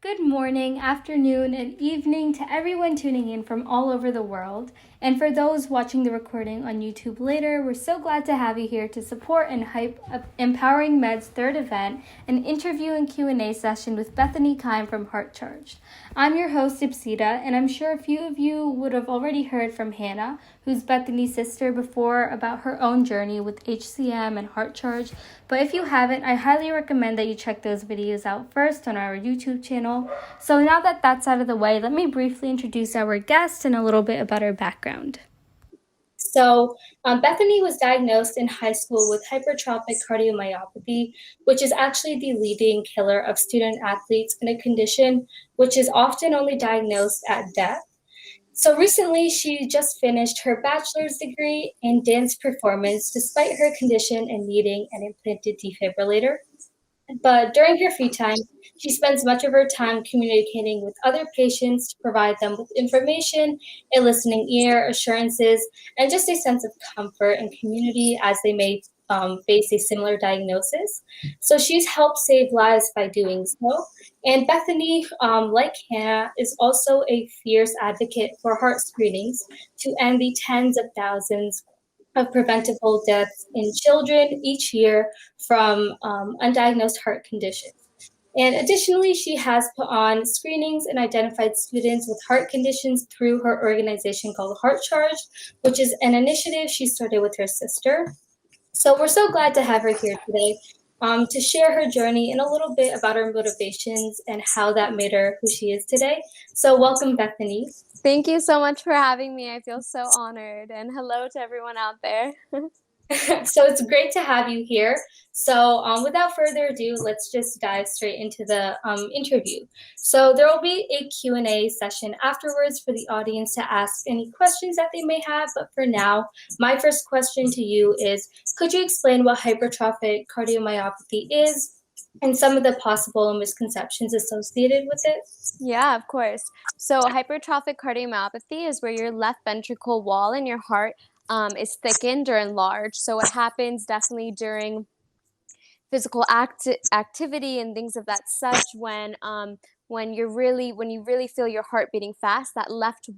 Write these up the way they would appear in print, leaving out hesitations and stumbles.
Good morning, afternoon, and evening to everyone tuning in from all over the world. And for those watching the recording on YouTube later, we're so glad to have you here to support and hype Empowering Med's third event, an interview and Q&A session with Bethany Keime from Heartcharged. I'm your host, Ipsita, and I'm sure a few of you would have already heard from Hannah, who's Bethany's sister, before about her own journey with HCM and Heartcharged. But if you haven't, I highly recommend that you check those videos out first on our YouTube channel. So now that that's out of the way, let me briefly introduce our guest and a little bit about her background. Bethany was diagnosed in high school with hypertrophic cardiomyopathy, which is actually the leading killer of student athletes in a condition which is often only diagnosed at death. So recently, she just finished her bachelor's degree in dance performance despite her condition and needing an implanted defibrillator. But during her free time, she spends much of her time communicating with other patients to provide them with information, a listening ear, assurances, and just a sense of comfort and community as they may face a similar diagnosis. So she's helped save lives by doing so. And Bethany, like Hannah, is also a fierce advocate for heart screenings to end the tens of thousands of preventable deaths in children each year from undiagnosed heart conditions. And additionally, she has put on screenings and identified students with heart conditions through her organization called Heartcharged, which is an initiative she started with her sister. So we're so glad to have her here today to share her journey and a little bit about her motivations and how that made her who she is today. So welcome, Bethany. Thank you so much for having me. I feel so honored. And hello to everyone out there. So it's great to have you here. So without further ado, let's just dive straight into the interview. So there will be a Q&A session afterwards for the audience to ask any questions that they may have. But for now, my first question to you is, could you explain what hypertrophic cardiomyopathy is and some of the possible misconceptions associated with it? Yeah, of course. So, hypertrophic cardiomyopathy is where your left ventricle wall in your heart is thickened or enlarged. So, it happens definitely during physical activity and things of that such when you really feel your heart beating fast. That left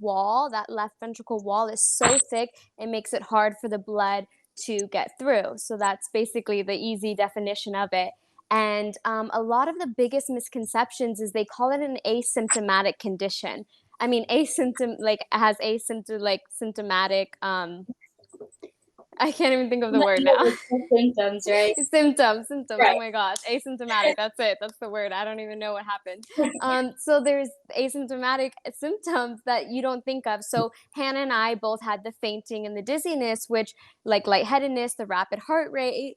ventricle wall is so thick it makes it hard for the blood to get through. So that's basically the easy definition of it. And a lot of the biggest misconceptions is they call it an asymptomatic condition. I mean, asymptom like has asymptom like symptomatic. I can't even think of the word now. Symptoms, right? Symptoms. Oh Right. my gosh, asymptomatic. That's it. That's the word. I don't even know what happened. So there's asymptomatic symptoms that you don't think of. So Hannah and I both had the fainting and the dizziness, which like lightheadedness, the rapid heart rate.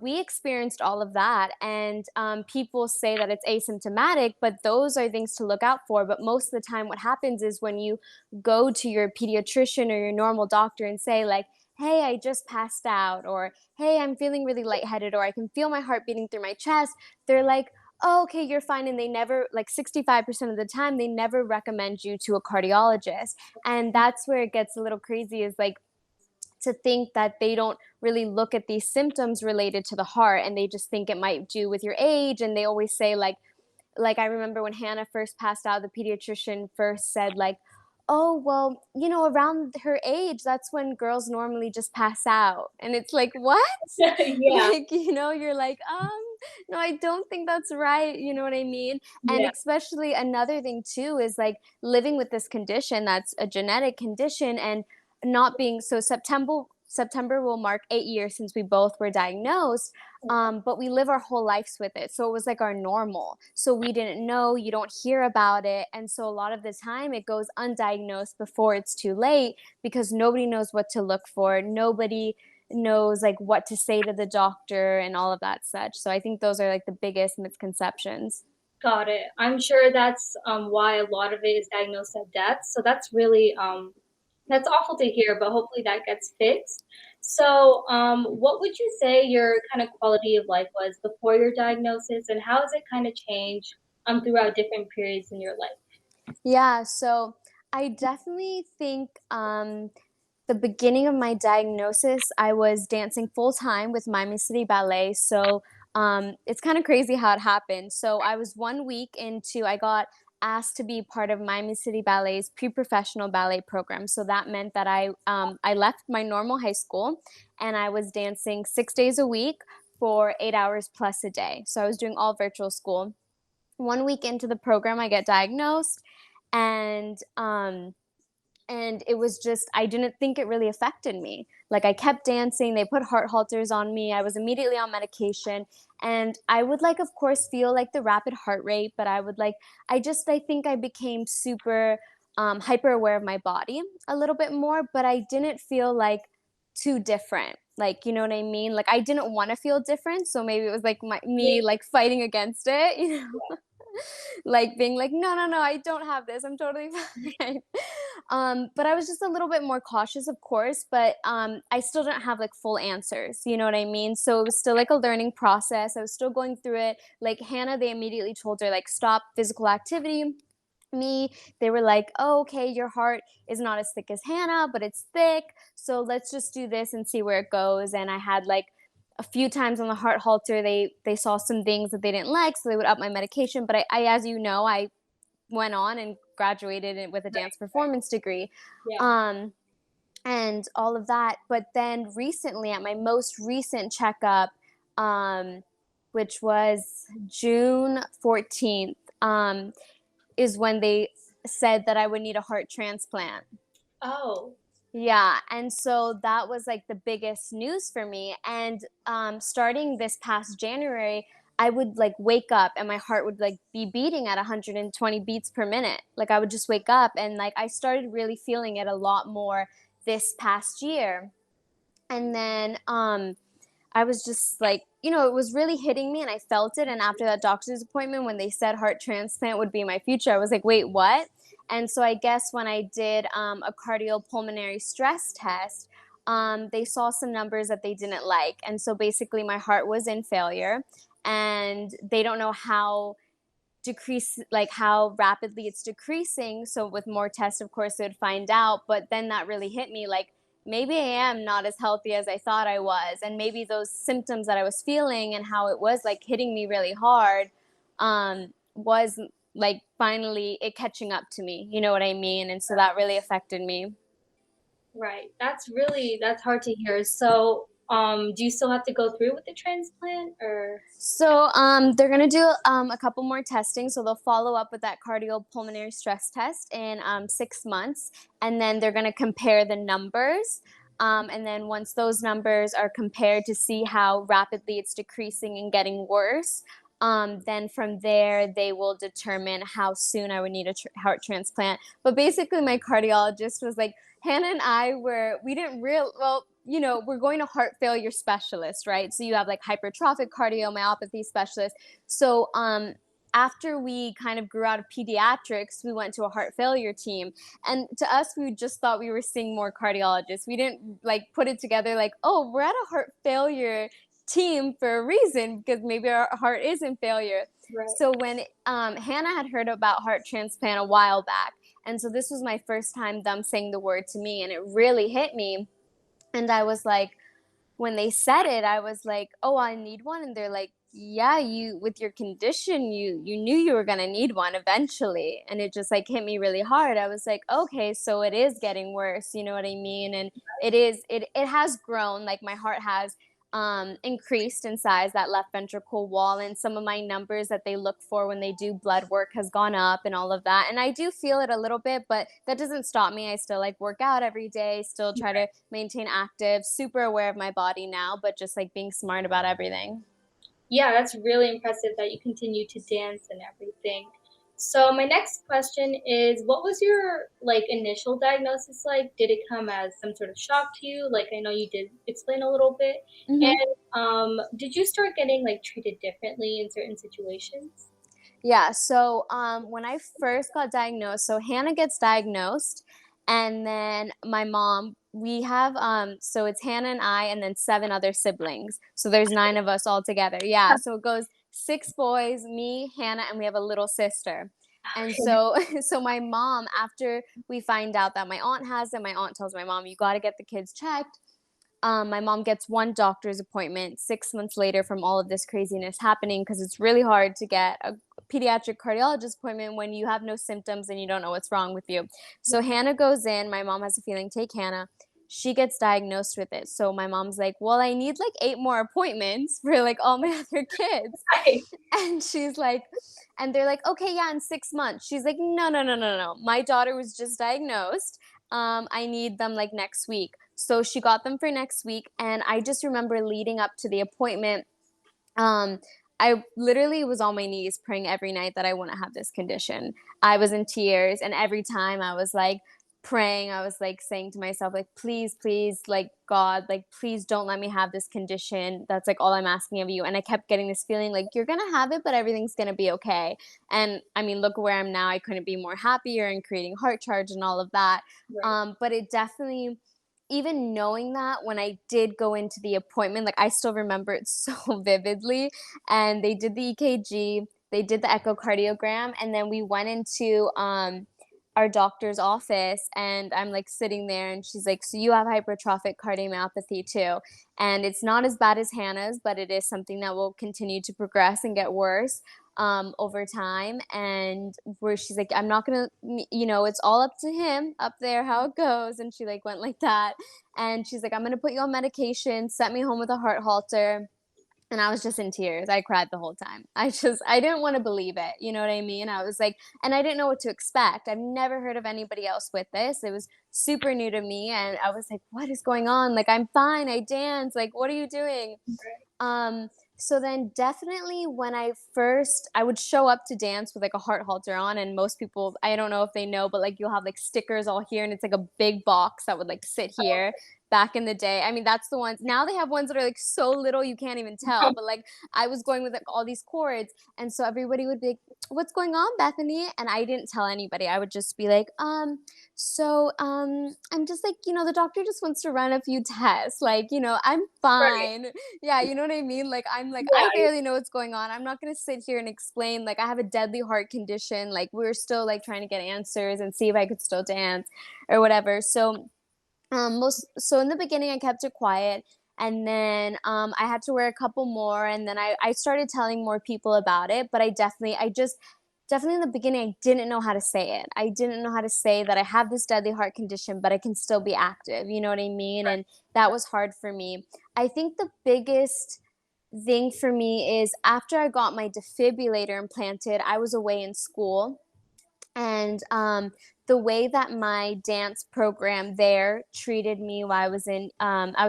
We experienced all of that, and people say that it's asymptomatic, but those are things to look out for. But most of the time, what happens is when you go to your pediatrician or your normal doctor and say like, hey, I just passed out, or hey, I'm feeling really lightheaded, or I can feel my heart beating through my chest, they're like, oh, okay, you're fine. And they never, like 65% of the time, they never recommend you to a cardiologist. And that's where it gets a little crazy is like, to think that they don't really look at these symptoms related to the heart and they just think it might do with your age. And they always say like I remember when Hannah first passed out, the pediatrician first said like, "Oh, well, around her age, that's when girls normally just pass out." And it's like, "What?" Yeah, Like, you're like, no, I don't think that's right." You know what I mean? And yeah. especially another thing too is like living with this condition that's a genetic condition and not being so September will mark 8 years since we both were diagnosed, but we live our whole lives with it. So it was like our normal. So we didn't know, you don't hear about it. And so a lot of the time it goes undiagnosed before it's too late because nobody knows what to look for. Nobody knows like what to say to the doctor and all of that such. So I think those are like the biggest misconceptions. Got it. I'm sure that's why a lot of it is diagnosed at death. So that's really that's awful to hear, but hopefully that gets fixed. So, what would you say your kind of quality of life was before your diagnosis, and how has it kind of changed throughout different periods in your life? Yeah, so I definitely think the beginning of my diagnosis, I was dancing full time with Miami City Ballet. So It's kind of crazy how it happened. So I was 1 week into, I got asked to be part of Miami City Ballet's pre-professional ballet program. So that meant that I left my normal high school and I was dancing 6 days a week for 8 hours plus a day. So I was doing all virtual school. 1 week into the program, I get diagnosed, and it was just, I didn't think it really affected me. Like, I kept dancing, they put heart halters on me, I was immediately on medication, and I would, like, of course, feel like the rapid heart rate, but I think I became super hyper aware of my body a little bit more, but I didn't feel like too different. Like, you know what I mean? Like, I didn't want to feel different, so maybe it was like Yeah. me like fighting against it, you know? Like being like, no, no, no, I don't have this. I'm totally fine. But I was just a little bit more cautious, of course, but I still didn't have like full answers. You know what I mean? So it was still like a learning process. I was still going through it. Like Hannah, they immediately told her, like, stop physical activity. Me, they were like, oh, okay, your heart is not as thick as Hannah, but it's thick. So let's just do this and see where it goes. And I had like a few times on the heart halter, they saw some things that they didn't like, so they would up my medication. But I as you know, I went on and graduated with a dance performance degree. Yeah. Um, and all of that. But then recently, at my most recent checkup, um, which was June 14th, is when they said that I would need a heart transplant. Oh. Yeah, and so that was like the biggest news for me. And starting this past January, I would like wake up and my heart would like be beating at 120 beats per minute. Like I would just wake up, and like I started really feeling it a lot more this past year. And then I was just like, it was really hitting me and I felt it. And after that doctor's appointment, when they said heart transplant would be my future, I was like, wait, what? And so I guess when I did a cardiopulmonary stress test, they saw some numbers that they didn't like. And so basically, my heart was in failure, and they don't know how rapidly it's decreasing. So with more tests, of course, they would find out. But then that really hit me, like, maybe I am not as healthy as I thought I was. And maybe those symptoms that I was feeling and how it was like hitting me really hard was like finally it catching up to me. You know what I mean? And so that really affected me. Right. That's hard to hear. So, do you still have to go through with the transplant or? So they're gonna do a couple more testing. So they'll follow up with that cardiopulmonary stress test in 6 months, and then they're gonna compare the numbers. And then once those numbers are compared to see how rapidly it's decreasing and getting worse, then from there they will determine how soon I would need a heart transplant. But basically, my cardiologist was like, Hannah and I we didn't real well, we're going to heart failure specialist, right? So you have like hypertrophic cardiomyopathy specialist. So after we kind of grew out of pediatrics, we went to a heart failure team. And to us, we just thought we were seeing more cardiologists. We didn't like put it together like, oh, we're at a heart failure team for a reason, because maybe our heart is in failure. Right. So when Hannah had heard about heart transplant a while back, and so this was my first time them saying the word to me, and it really hit me. And I was like, when they said it, I was like, oh, I need one. And they're like, yeah, you, with your condition, you knew you were going to need one eventually. And it just like hit me really hard. I was like, okay, so it is getting worse. You know what I mean? And it has grown. Like my heart has increased in size, that left ventricle wall, and some of my numbers that they look for when they do blood work has gone up and all of that. And I do feel it a little bit, but that doesn't stop me. I still like work out every day, still try to maintain active, super aware of my body now, but just like being smart about everything. Yeah, that's really impressive that you continue to dance and everything. So my next question is, what was your like initial diagnosis like? Did it come as some sort of shock to you? Like I know you did explain a little bit. Hmm. And did you start getting like treated differently in certain situations? Yeah. So when I first got diagnosed, so Hannah gets diagnosed, and then my mom, we have so it's Hannah and I, and then 7 other siblings. So there's 9 of us all together. Yeah. So it goes 6 boys, me, Hannah, and we have a little sister. And so so my mom, after we find out that my aunt has it, my aunt tells my mom, you got to get the kids checked. My mom gets one doctor's appointment 6 months later from all of this craziness happening, because it's really hard to get a pediatric cardiologist appointment when you have no symptoms and you don't know what's wrong with you. So Hannah goes in. My mom has a feeling, take Hannah. She gets diagnosed with it. So my mom's like, well, I need like 8 more appointments for like all my other kids. Right. And she's like, and they're like, okay, yeah, in 6 months. She's like, no, no, no, no, no. My daughter was just diagnosed. I need them like next week. So she got them for next week. And I just remember leading up to the appointment, um, I literally was on my knees praying every night that I wouldn't have this condition. I was in tears, and every time I was like praying, I was like saying to myself, like, please, please, like God, like, please don't let me have this condition. That's like all I'm asking of you. And I kept getting this feeling like you're gonna have it, but everything's gonna be okay. And I mean, look where I'm now. I couldn't be more happier and creating Heartcharged and all of that. Right. But it definitely, even knowing that, when I did go into the appointment, like I still remember it so vividly. And they did the EKG, they did the echocardiogram, and then we went into our doctor's office, and I'm like sitting there, and she's like, so you have hypertrophic cardiomyopathy too. And it's not as bad as Hannah's, but it is something that will continue to progress and get worse over time. And where she's like, I'm not gonna, it's all up to him up there how it goes. And she like went like that. And she's like, I'm gonna put you on medication, sent me home with a heart halter. And I was just in tears. I cried the whole time. I didn't want to believe it. You know what I mean? I was like, and I didn't know what to expect. I've never heard of anybody else with this. It was super new to me. And I was like, what is going on? Like, I'm fine. I dance. Like, what are you doing? Um, so then definitely when I would show up to dance with like a heart halter on, and most people, I don't know if they know, but like you'll have like stickers all here, and it's like a big box that would like sit here back in the day. I mean, that's the ones. Now they have ones that are like so little you can't even tell, but like I was going with like all these cords, and so everybody would be like, what's going on, Bethany? And I didn't tell anybody. I would just be like, I'm just like, the doctor just wants to run a few tests. Like, I'm Right. fine. Yeah, you know what I mean? Like, I'm like, I Yeah. barely know what's going on. I'm not going to sit here and explain, like, I have a deadly heart condition. Like, we're still like trying to get answers and see if I could still dance or whatever. So, so in the beginning, I kept it quiet. And then I had to wear a couple more. And then I started telling more people about it. But definitely in the beginning, I didn't know how to say it. I didn't know how to say that I have this deadly heart condition, but I can still be active. You know what I mean? And that was hard for me. I think the biggest thing for me is after I got my defibrillator implanted, I was away in school. And the way that my dance program there treated me while I was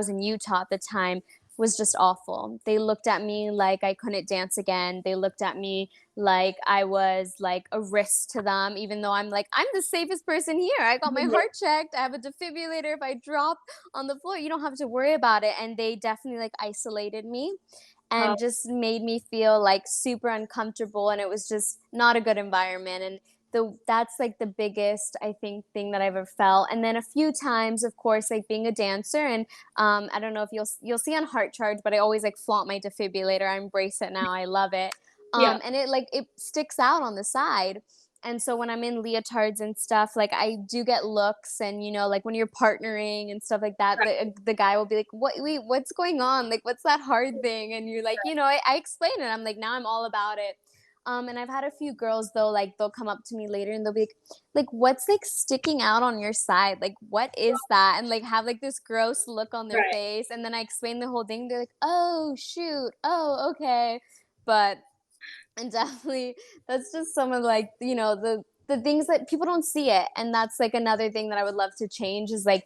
in Utah at the time was just awful. They looked at me like I couldn't dance again. They looked at me like I was like a risk to them, even though I'm the safest person here. I got my heart checked. I have a defibrillator. If I drop on the floor, you don't have to worry about it. And they definitely like isolated me Oh, and just made me feel like super uncomfortable, and it was just not a good environment. And that's like the biggest, I think, thing that I've ever felt. And then a few times, of course, like being a dancer, and I don't know if you'll see on Heartcharged, but I always like flaunt my defibrillator. I embrace it now. I love it. yeah. And it sticks out on the side. And so when I'm in leotards and stuff, like I do get looks, and like when you're partnering and stuff like that, the guy will be like, "What? Wait, what's going on? Like, what's that hard thing?" And you're like, I explain it. I'm like, now I'm all about it. And I've had a few girls though, like they'll come up to me later and they'll be like, what's like sticking out on your side? Like, what is that? And like have like this gross look on their Right. face. And then I explain the whole thing. They're like, oh shoot, oh okay. But and definitely that's just some of like the things that people don't see it. And that's like another thing that I would love to change, is like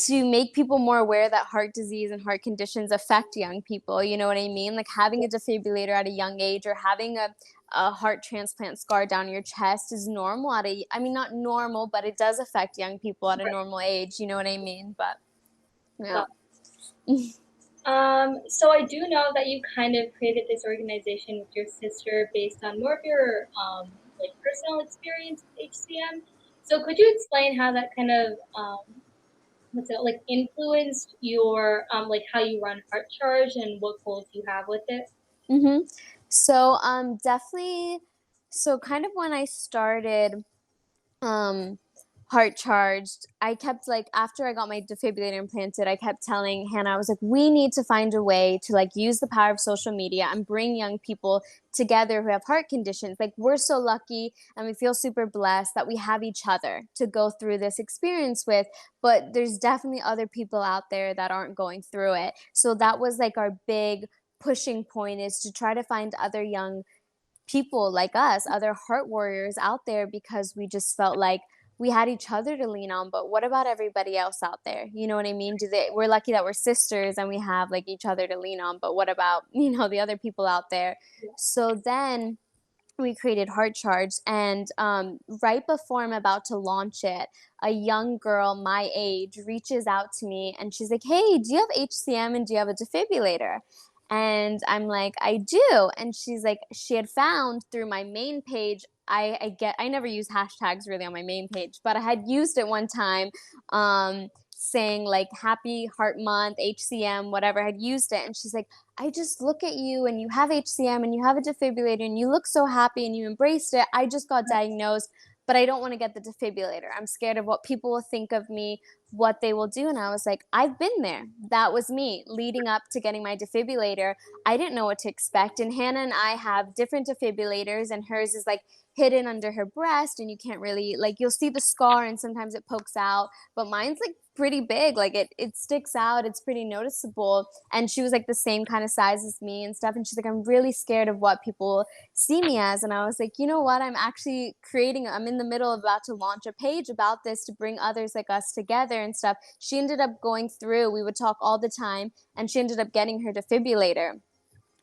to make people more aware that heart disease and heart conditions affect young people. You know what I mean? Like having a defibrillator at a young age, or having a heart transplant scar down your chest is normal I mean, not normal, but it does affect young people at a normal age. You know what I mean? But yeah. Right. So I do know that you kind of created this organization with your sister based on more of your like personal experience with HCM. So could you explain how that kind of what's it like influenced your like how you run Heart Charge and what goals you have with it? hmm So definitely, so kind of when I started um Heartcharged, I kept like, after I got my defibrillator implanted, I kept telling Hannah, I was like, we need to find a way to like use the power of social media and bring young people together who have heart conditions. Like, we're so lucky and we feel super blessed that we have each other to go through this experience with, but there's definitely other people out there that aren't going through it. So that was like our big pushing point, is to try to find other young people like us, other heart warriors out there, because we just felt like we had each other to lean on. But what about everybody else out there? You know what I mean? We're lucky that we're sisters and we have like each other to lean on. But what about, the other people out there? So then we created Heartcharged, and right before I'm about to launch it, a young girl my age reaches out to me and she's like, hey, do you have HCM and do you have a defibrillator? And I'm like, I do. And she's like, she had found through my main page, I never use hashtags really on my main page, but I had used it one time, saying like happy heart month, HCM, whatever. I had used it. And she's like, I just look at you and you have HCM and you have a defibrillator and you look so happy and you embraced it. I just got diagnosed, but I don't want to get the defibrillator. I'm scared of what people will think of me, what they will do. And I was like, I've been there. That was me leading up to getting my defibrillator. I didn't know what to expect. And Hannah and I have different defibrillators, and hers is like hidden under her breast, and you can't really, like, you'll see the scar and sometimes it pokes out, but mine's like pretty big, like it sticks out, it's pretty noticeable. And she was like the same kind of size as me and stuff, and she's like, I'm really scared of what people see me as. And I was like, you know what, I'm in the middle of about to launch a page about this to bring others like us together and stuff. She ended up going through, we would talk all the time, and she ended up getting her defibrillator,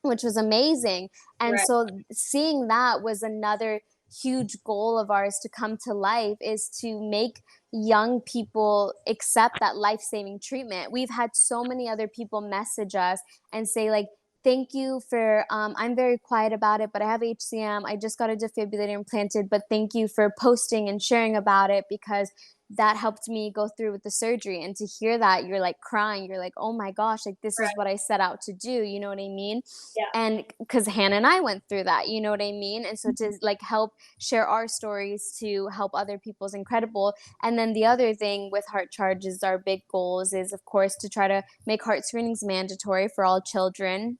which was amazing. And Right. so seeing that was another huge goal of ours to come to life, is to make young people accept that life-saving treatment. We've had so many other people message us and say like, thank you for, I'm very quiet about it, but I have HCM, I just got a defibrillator implanted, but thank you for posting and sharing about it, because that helped me go through with the surgery. And to hear that, you're like crying, you're like, oh my gosh, like this is Right. what I set out to do, you know what I mean? Yeah. And because Hannah and I went through that, you know what I mean? And so to like help share our stories to help other people is incredible. And then the other thing with Heart Charges, our big goals is, of course, to try to make heart screenings mandatory for all children.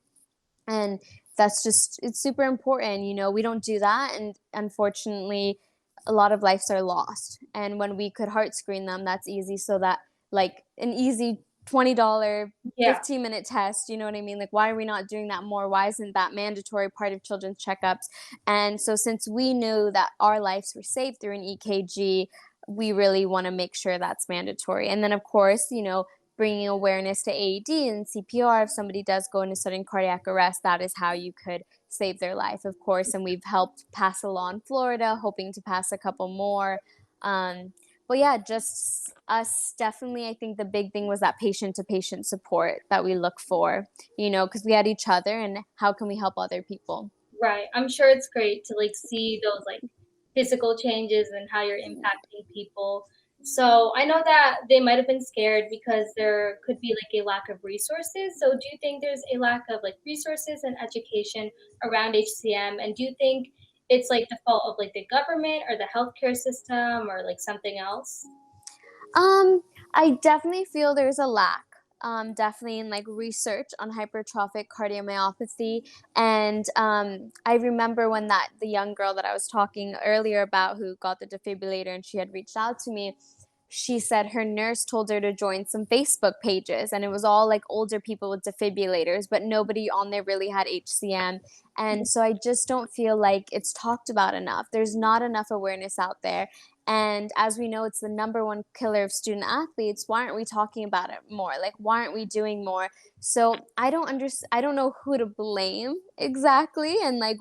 And that's just, it's super important. We don't do that. And unfortunately, a lot of lives are lost. And when we could heart screen them, that's easy. So that, like, an easy $20, Yeah. 15-minute test, you know what I mean? Like, why are we not doing that more? Why isn't that mandatory part of children's checkups? And so, since we knew that our lives were saved through an EKG, we really want to make sure that's mandatory. And then, of course, bringing awareness to AED and CPR. If somebody does go into sudden cardiac arrest, that is how you could save their life, of course. And we've helped pass a law in Florida, hoping to pass a couple more. But yeah, just us, definitely. I think the big thing was that patient to patient support that we look for, because we had each other, and how can we help other people? Right. I'm sure it's great to like see those like physical changes and how you're impacting people. So I know that they might have been scared because there could be like a lack of resources. So do you think there's a lack of like resources and education around HCM? And do you think it's like the fault of like the government or the healthcare system or like something else? Um, I definitely feel there's a lack. Definitely in like research on hypertrophic cardiomyopathy. And I remember when the young girl that I was talking earlier about, who got the defibrillator and she had reached out to me, she said her nurse told her to join some Facebook pages, and it was all like older people with defibrillators, but nobody on there really had HCM. And so I just don't feel like it's talked about enough. There's not enough awareness out there. And as we know, it's the number one killer of student athletes. Why aren't we talking about it more? Like, why aren't we doing more? So I don't know who to blame exactly, and like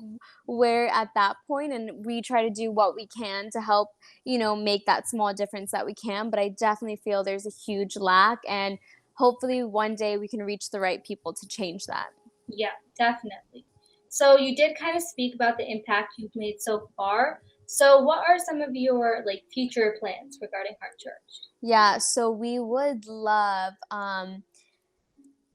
we're at that point, and we try to do what we can to help, make that small difference that we can. But I definitely feel there's a huge lack, and hopefully one day we can reach the right people to change that. Yeah, definitely. So you did kind of speak about the impact you've made so far. So what are some of your like future plans regarding Heart Church? Yeah, so we would love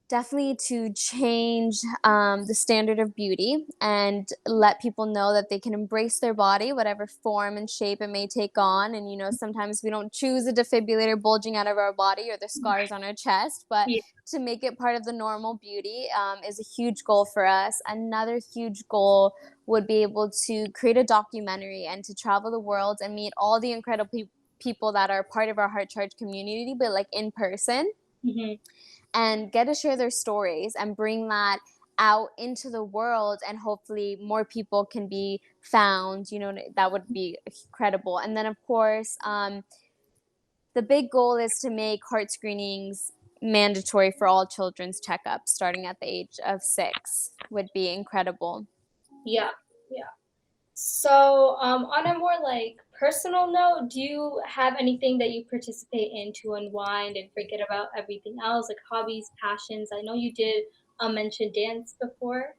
definitely to change the standard of beauty and let people know that they can embrace their body, whatever form and shape it may take on. And, sometimes we don't choose a defibrillator bulging out of our body or the scars on our chest, but Yeah. to make it part of the normal beauty is a huge goal for us. Another huge goal would be able to create a documentary and to travel the world and meet all the incredible people that are part of our Heart Charge community, but like in person, Hmm. and get to share their stories and bring that out into the world, and hopefully more people can be found. That would be incredible. And then of course, the big goal is to make heart screenings mandatory for all children's checkups starting at the age of 6 would be incredible. Yeah. Yeah. So, on a more like personal note, do you have anything that you participate in to unwind and forget about everything else, like hobbies, passions? I know you did mention dance before.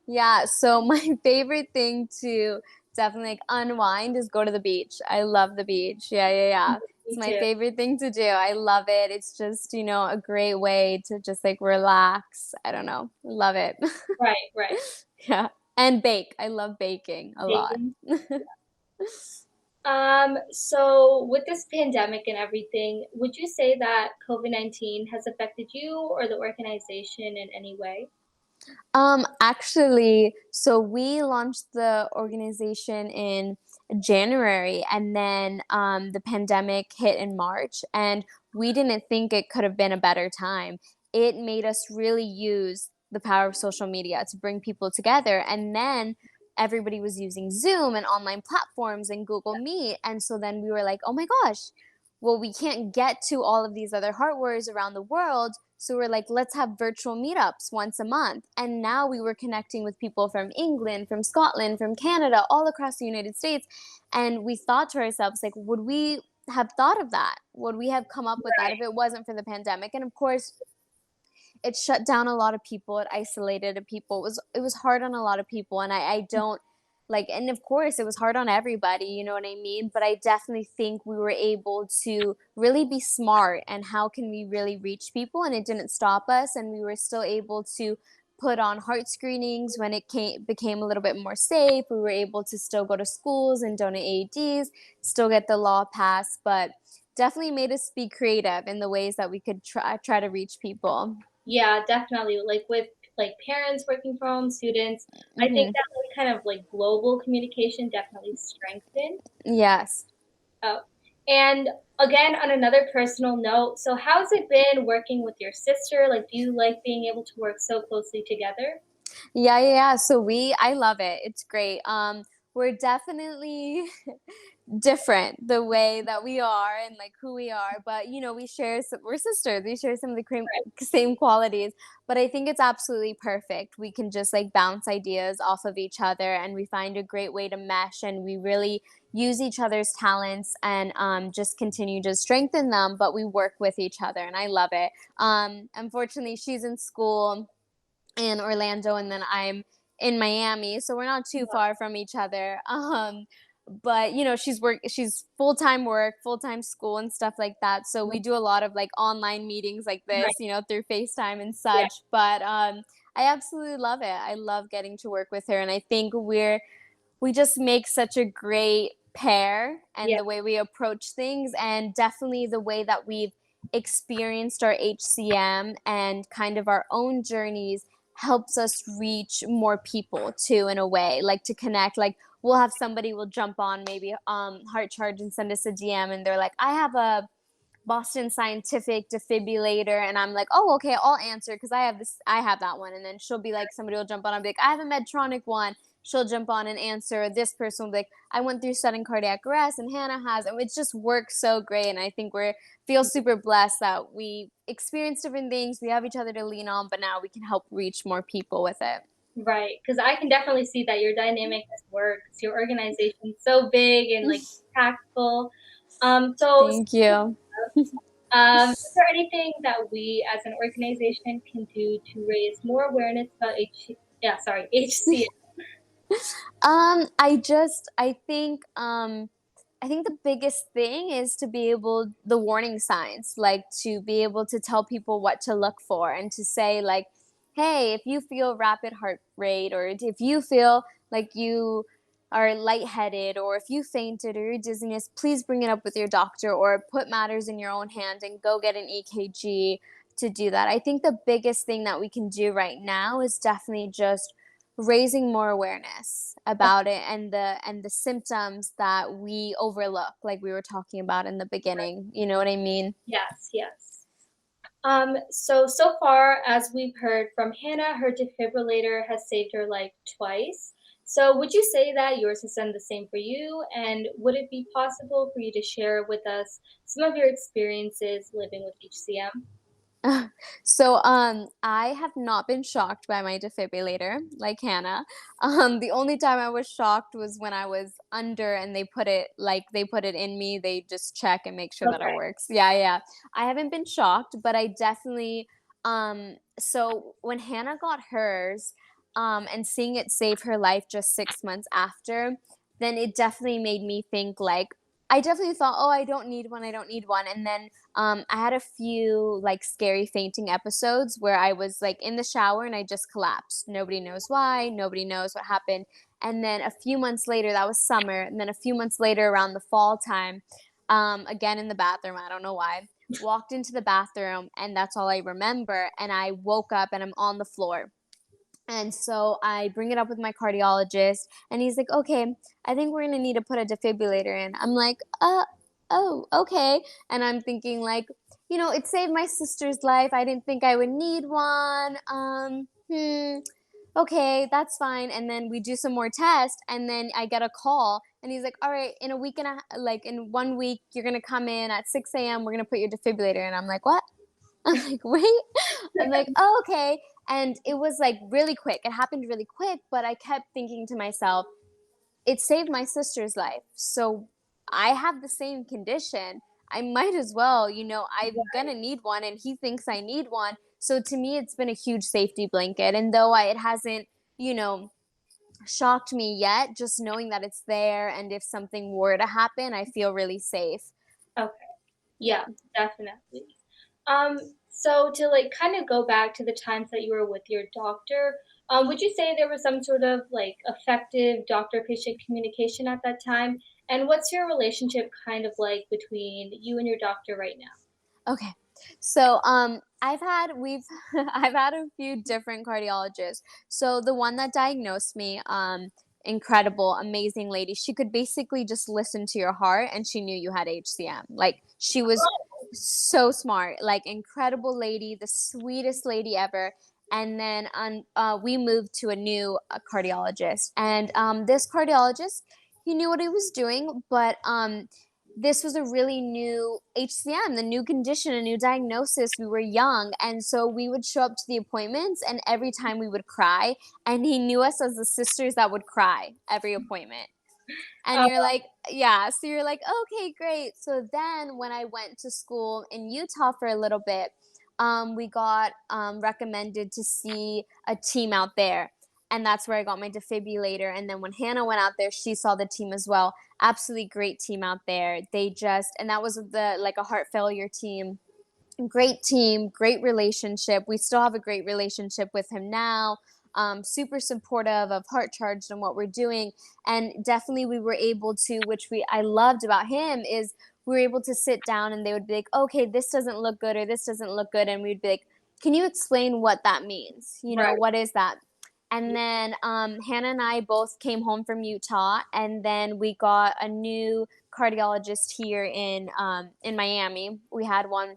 Yeah, so my favorite thing to definitely like unwind is go to the beach. I love the beach. Yeah, yeah, yeah. It's Me my too. favorite thing to do. I love it. It's just, a great way to just like relax. I don't know. Love it. Right, right. Yeah. And bake. I love baking a lot. Baking. So with this pandemic and everything, would you say that COVID-19 has affected you or the organization in any way? Actually, so we launched the organization in January, and then the pandemic hit in March, and we didn't think it could have been a better time. It made us really use the power of social media to bring people together, and then everybody was using Zoom and online platforms and Google Meet, and so then we were like, oh my gosh, well, we can't get to all of these other heart warriors around the world. So we're like, let's have virtual meetups once a month. And now we were connecting with people from England, from Scotland, from Canada, all across the United States. And we thought to ourselves, like, would we have thought of that? Would we have come up with that if Right, it wasn't for the pandemic? And of course, it shut down a lot of people, it isolated people. It was hard on a lot of people, and I don't like, and of course it was hard on everybody, you know what I mean? But I definitely think we were able to really be smart and how can we really reach people, and it didn't stop us, and we were still able to put on heart screenings when it became a little bit more safe. We were able to still go to schools and donate AEDs, still get the law passed, but definitely made us be creative in the ways that we could try to reach people. yeah, definitely. Like with like parents working from home, students, I think Mhm. that like kind of like global communication definitely strengthened. Yes. Oh, and again, on another personal note, so how's it been working with your sister? Like, do you like being able to work so closely together? Yeah, yeah, yeah. So I love it. It's great. We're definitely different the way that we are and like who we are, but we're sisters. We share some of the same qualities, but I think it's absolutely perfect. We can just like bounce ideas off of each other, and we find a great way to mesh, and we really use each other's talents and just continue to strengthen them, but we work with each other, and I love it. Unfortunately, she's in school in Orlando, and then I'm in Miami, so we're not too far from each other. But she's full-time work, full-time school and stuff like that. So we do a lot of like online meetings like Right. this, through FaceTime and Yeah. such. But I absolutely love it. I love getting to work with her, and I think we just make such a great pair, and Yeah. the way we approach things, and definitely the way that we've experienced our HCM and kind of our own journeys helps us reach more people too, in a way, like to connect. Like we'll have somebody will jump on maybe Heart Charge and send us a DM, and they're like, I have a Boston Scientific defibrillator, and I'm like, oh, okay, I'll answer because I have that one. And then she'll be like, somebody will jump on and be like, I have a Medtronic one. She'll jump on and answer. This person will be like, I went through sudden cardiac arrest, and Hannah has, and it just works so great. And I think we feel super blessed that we experience different things. We have each other to lean on, but now we can help reach more people with it. Right. Because I can definitely see that your dynamic has worked. Your organization's so big and like impactful. So Thank speaking you. of, is there anything that we as an organization can do to raise more awareness about HCM? I think I think the biggest thing is to be able the warning signs, like to be able to tell people what to look for and to say like, hey, if you feel rapid heart rate or if you feel like you are lightheaded or if you fainted or your dizziness, please bring it up with your doctor or put matters in your own hand and go get an EKG to do that. I think the biggest thing that we can do right now is definitely just raising more awareness about it and the symptoms that we overlook like we were talking about in the beginning, you know what I mean? Yes, yes. So far, as we've heard from Hannah, her defibrillator has saved her life twice. So, would you say that yours has done the same for you? And would it be possible for you to share with us some of your experiences living with HCM? I have not been shocked by my defibrillator like Hannah. The only time I was shocked was when I was under and they put it in me. They just check and make sure that it Okay. works. Yeah, yeah. I haven't been shocked, but I definitely so when Hannah got hers, and seeing it save her life just 6 months after, then it definitely made me think like I definitely thought, oh, I don't need one, I don't need one. And then I had a few like scary fainting episodes where I was like in the shower and I just collapsed. Nobody knows why, nobody knows what happened. And then a few months later, that was summer, and then a few months later, around the fall time, again in the bathroom, I don't know why, walked into the bathroom, and that's all I remember. And I woke up and I'm on the floor. And so I bring it up with my cardiologist, and he's like, okay, I think we're gonna need to put a defibrillator in. I'm like, oh, okay. And I'm thinking, like, it saved my sister's life. I didn't think I would need one. Okay, that's fine. And then we do some more tests, and then I get a call, and he's like, all right, in a week and like in 1 week, you're gonna come in at 6 a.m. We're gonna put your defibrillator in. I'm like, what? I'm like, wait. I'm like, oh, okay. And it was like really quick. It happened really quick, but I kept thinking to myself, it saved my sister's life. So I have the same condition. I might as well, I'm gonna need one, and he thinks I need one. So to me, it's been a huge safety blanket. And though it hasn't, you know, shocked me yet, just knowing that it's there, and if something were to happen, I feel really safe. Okay. Yeah, definitely. So to like kind of go back to the times that you were with your doctor, would you say there was some sort of like effective doctor-patient communication at that time? And what's your relationship kind of like between you and your doctor right now? Okay. So we've I've had a few different cardiologists. So the one that diagnosed me, incredible, amazing lady. She could basically just listen to your heart and she knew you had HCM. Like she was so smart, like incredible lady, the sweetest lady ever. And then we moved to a new cardiologist, and this cardiologist, he knew what he was doing, but this was a really new HCM, the new condition, a new diagnosis. We were young. And so we would show up to the appointments, and every time we would cry. And he knew us as the sisters that would cry every appointment. And Oh, you're like, yeah. So you're like, okay, great. So then when I went to school in Utah for a little bit, we got recommended to see a team out there. And that's where I got my defibrillator. And then when Hannah went out there, she saw the team as well. Absolutely great team out there. And that was like a heart failure team. Great team, great relationship. We still have a great relationship with him now. Super supportive of Heartcharged and what we're doing. And definitely we were able to, which I loved about him, is we were able to sit down and they would be like, okay, this doesn't look good or this doesn't look good. And we'd be like, can you explain what that means? right. What is that? And then Hannah and I both came home from Utah, and then we got a new cardiologist here in Miami. We had one,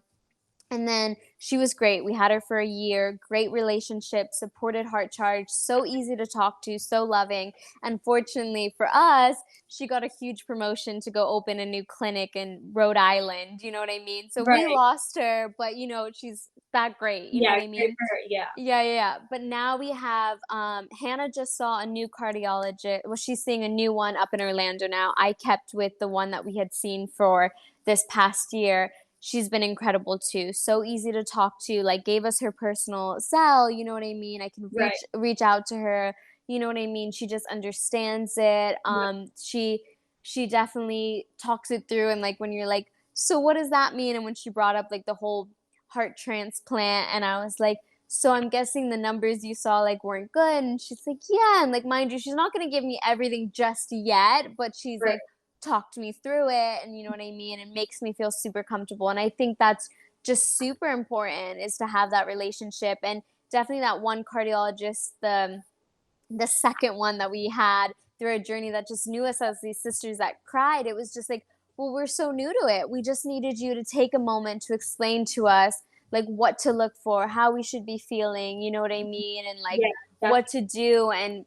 and then she was great. We had her for a year. Great relationship, supported Heartcharged, so easy to talk to, so loving. Unfortunately for us, she got a huge promotion to go open a new clinic in Rhode Island. You know what I mean? So we Right. lost her, but she's that great. You know Yeah, what I great mean? for her. Yeah. Yeah, yeah, yeah. But now we have Hannah just saw a new cardiologist. Well, she's seeing a new one up in Orlando now. I kept with the one that we had seen for this past year. She's been incredible too. So easy to talk to, like gave us her personal cell, you know what I mean? I can Right. reach out to her, you know what I mean? She just understands it. Right. she definitely talks it through, and like when you're like, so what does that mean? And when she brought up like the whole heart transplant, and I was like, so I'm guessing the numbers you saw like weren't good. And she's like, yeah. And like, mind you, she's not going to give me everything just yet, but she's Right. like talked me through it. And you know what I mean? It makes me feel super comfortable. And I think that's just super important, is to have that relationship. And definitely that one cardiologist, the second one that we had through a journey, that just knew us as these sisters that cried, it was just like, well, we're so new to it. We just needed you to take a moment to explain to us like what to look for, how we should be feeling, you know what I mean? And like Yeah, what definitely. to do. And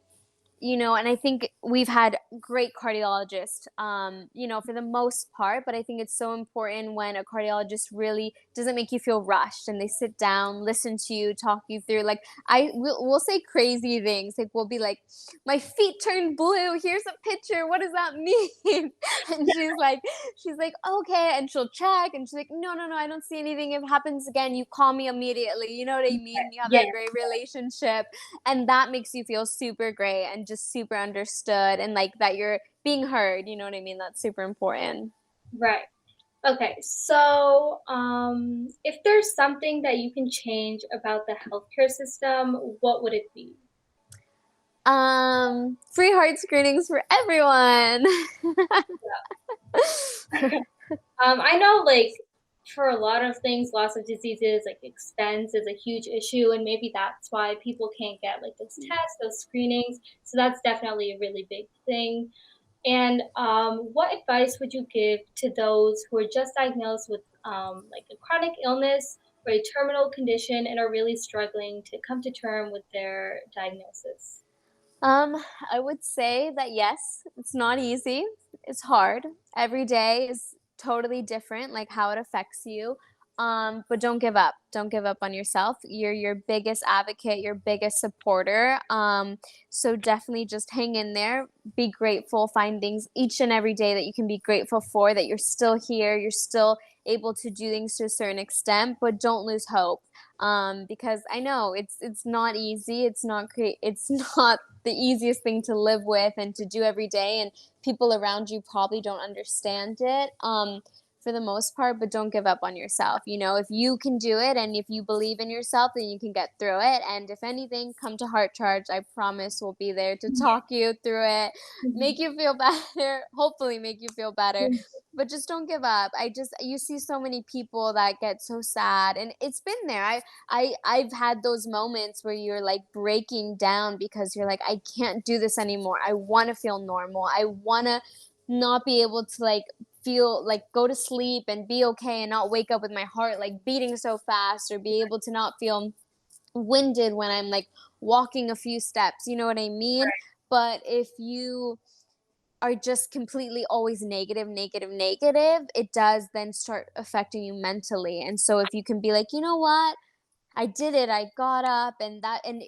and I think we've had great cardiologists, for the most part, but I think it's so important when a cardiologist really doesn't make you feel rushed, and they sit down, listen to you, talk you through. Like, we'll say crazy things. Like, we'll be like, my feet turned blue. Here's a picture. What does that mean? And she's like, okay. And she'll check, and she's like, no, no, no, I don't see anything. If it happens again, you call me immediately. You know what I mean? You have Yeah, that great relationship, and that makes you feel super great and just super understood, and like that you're being heard, you know what I mean? That's super important. right. Okay, so if there's something that you can change about the healthcare system, what would it be? Free heart screenings for everyone. I know, like, for a lot of things, lots of diseases, like expense is a huge issue, and maybe that's why people can't get like those tests, those screenings. So that's definitely a really big thing. And what advice would you give to those who are just diagnosed with like a chronic illness or a terminal condition and are really struggling to come to term with their diagnosis? Um, I would say that yes, it's not easy. It's hard. Every day is totally different, like how it affects you. But don't give up. Don't give up on yourself. You're your biggest advocate, your biggest supporter. So definitely just hang in there. Be grateful. Find things each and every day that you can be grateful for, that you're still here, you're still able to do things to a certain extent, but don't lose hope. Because I know it's not easy. It's not great. It's not the easiest thing to live with and to do every day, and people around you probably don't understand it, for the most part. But don't give up on yourself. If you can do it, and if you believe in yourself, then you can get through it. And if anything, come to Heart Charge. I promise we'll be there to Yeah. talk you through it, make you feel better, hopefully make you feel better. Mhm. But just don't give up. You see so many people that get so sad, and it's been there. I've had those moments where you're like breaking down because you're like, I can't do this anymore. I want to feel normal. I want to not be able to like feel like go to sleep and be okay, and not wake up with my heart like beating so fast, or be able to not feel winded when I'm like walking a few steps. You know what I mean? But if you are just completely always negative, negative, negative, it does then start affecting you mentally. And so if you can be like, you know what? I did it. I got up, and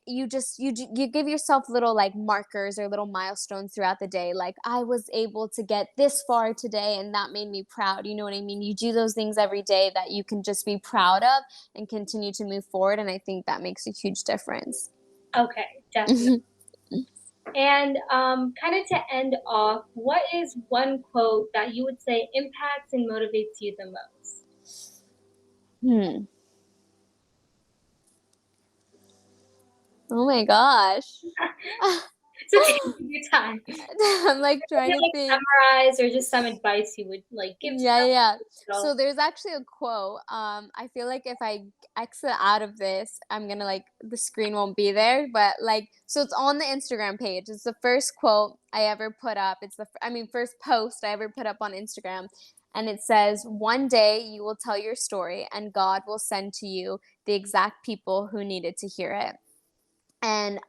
you give yourself little like markers or little milestones throughout the day. Like, I was able to get this far today, and that made me proud. You know what I mean? You do those things every day that you can just be proud of and continue to move forward. And I think that makes a huge difference. Okay, definitely. And kind of to end off, what is one quote that you would say impacts and motivates you the most? Hmm. Oh my gosh. It's okay, take your time. I'm like Maybe trying to like think. summarize or just some advice you would like give to Yeah, yeah. someone. So there's actually a quote. I feel like if I exit out of this, I'm gonna like the screen won't be there. But like, so it's on the Instagram page. It's the first quote I ever put up. First post I ever put up on Instagram, and it says, "One day you will tell your story, and God will send to you the exact people who needed to hear it." And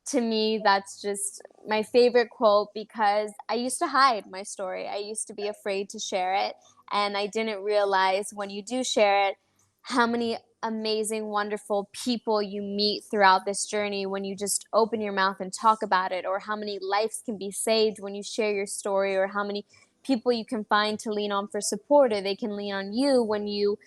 to me, that's just my favorite quote, because I used to hide my story. I used to be afraid to share it. And I didn't realize when you do share it, how many amazing, wonderful people you meet throughout this journey when you just open your mouth and talk about it, or how many lives can be saved when you share your story, or how many people you can find to lean on for support, or they can lean on you when you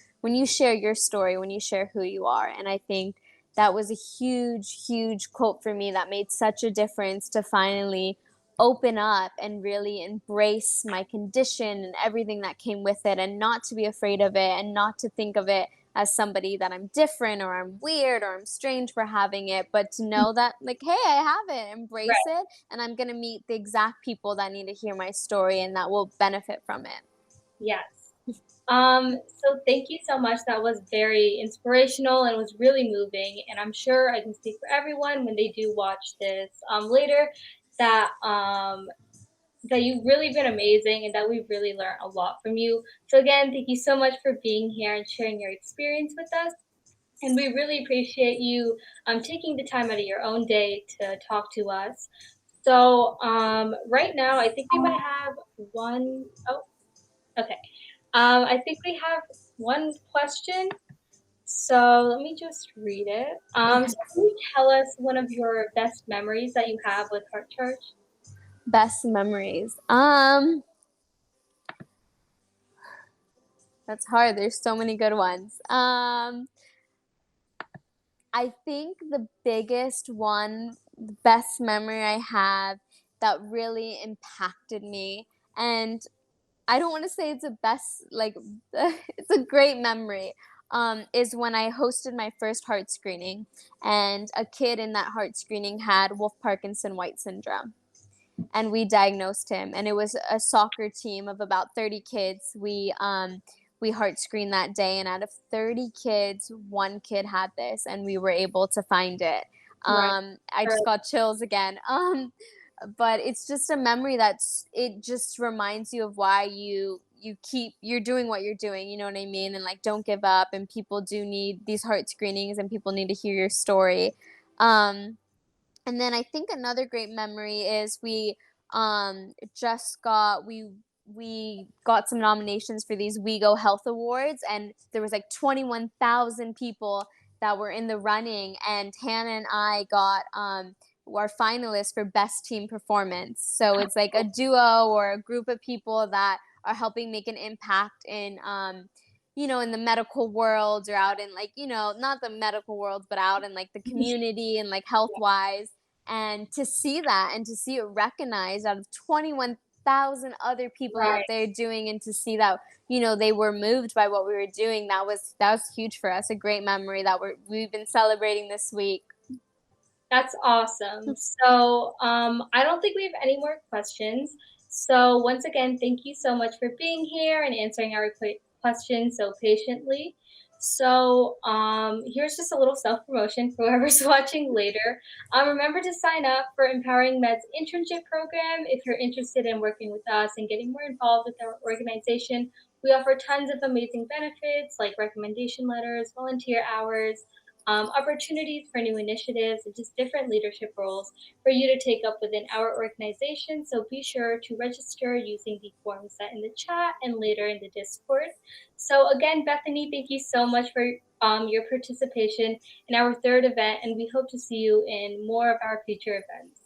share your story, when you share who you are. And I think that was a huge, huge quote for me that made such a difference to finally open up and really embrace my condition and everything that came with it, and not to be afraid of it, and not to think of it as somebody that I'm different or I'm weird or I'm strange for having it, but to know that, like, hey, I have it, embrace Right. it, and I'm going to meet the exact people that need to hear my story and that will benefit from it. Yes. So thank you so much. That was very inspirational and was really moving. And I'm sure I can speak for everyone when they do watch this later that that you've really been amazing and that we've really learned a lot from you. So again, thank you so much for being here and sharing your experience with us. And we really appreciate you taking the time out of your own day to talk to us. So right now, I think we might have one. Oh, okay. I think we have one question. So let me just read it. Okay. So can you tell us one of your best memories that you have with Heartcharged? Best memories. That's hard. There's so many good ones. I think the biggest one, the best memory I have that really impacted me, and I don't want to say it's a best, like, it's a great memory, is when I hosted my first heart screening, and a kid in that heart screening had Wolff Parkinson White syndrome, and we diagnosed him. And it was a soccer team of about 30 kids. We heart screened that day, and out of 30 kids, one kid had this, and we were able to find it. Right. I Or, just got chills again. But it's just a memory it just reminds you of why you're doing what you're doing, you know what I mean? And like, don't give up, and people do need these heart screenings, and people need to hear your story. Um, and then I think another great memory is just got we got some nominations for these We Go Health Awards, and there was like 21,000 people that were in the running, and Hannah and I got our finalists for best team performance. So it's like a duo or a group of people that are helping make an impact in in the medical world, or out in, like, not the medical world, but out in like the community and like health wise. And to see that, and to see it recognized out of 21,000 other people out right. there doing, and to see that, they were moved by what we were doing, that was huge for us. A great memory that we've been celebrating this week. That's awesome. So I don't think we have any more questions. So once again, thank you so much for being here and answering our questions so patiently. So here's just a little self-promotion for whoever's watching later. Remember to sign up for Empowering Med's internship program if you're interested in working with us and getting more involved with our organization. We offer tons of amazing benefits like recommendation letters, volunteer hours, opportunities for new initiatives, and just different leadership roles for you to take up within our organization. So be sure to register using the forms set in the chat and later in the Discord. So again, Bethany, thank you so much for your participation in our third event, and we hope to see you in more of our future events.